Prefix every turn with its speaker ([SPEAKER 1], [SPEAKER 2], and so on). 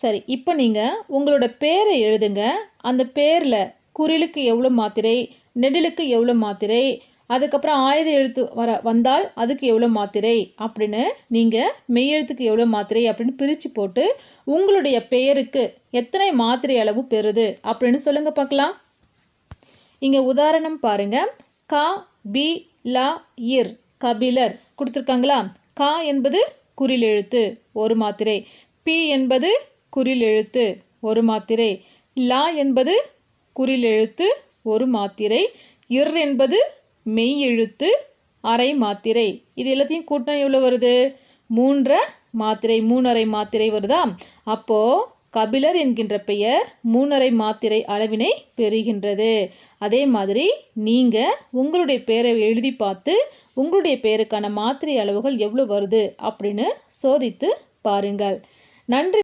[SPEAKER 1] சரி, இப்போ நீங்கள் உங்களோட பேரை எழுதுங்க. அந்த பேரில் குறிலுக்கு எவ்வளோ மாத்திரை, நெடிலுக்கு எவ்வளோ மாத்திரை, அதுக்கப்புறம் ஆயுத எழுத்து வந்தால் அதுக்கு எவ்வளோ மாத்திரை அப்படின்னு நீங்கள் மெய்யெழுத்துக்கு எவ்வளோ மாத்திரை அப்படின்னு பிரித்து போட்டு உங்களுடைய பெயருக்கு எத்தனை மாத்திரை அளவு பெறுது அப்படின்னு சொல்லுங்கள் பார்க்கலாம். இங்கே உதாரணம் பாருங்கள். கா பி லா இர் கபிலர் கொடுத்துருக்காங்களா? கா என்பது குறில் எழுத்து ஒரு மாத்திரை, பி என்பது குறில் எழுத்து ஒரு மாத்திரை, லா என்பது குறில் எழுத்து ஒரு மாத்திரை, இர் என்பது மெய் எழுத்து அரை மாத்திரை. இது எல்லாத்தையும் கூட்டினா எவ்வளோ வருது? 3 மாத்திரை, 3½ மாத்திரை வருதா? அப்போது கபிலர் என்கின்ற பெயர் 3½ மாத்திரை அளவினை பெறுகின்றது. அதே மாதிரி நீங்கள் உங்களுடைய பெயரை எழுதி பார்த்து உங்களுடைய பெயருக்கான மாத்திரை அளவுகள் எவ்வளோ வருது அப்படின்னு சோதித்து பாருங்கள். நன்றி.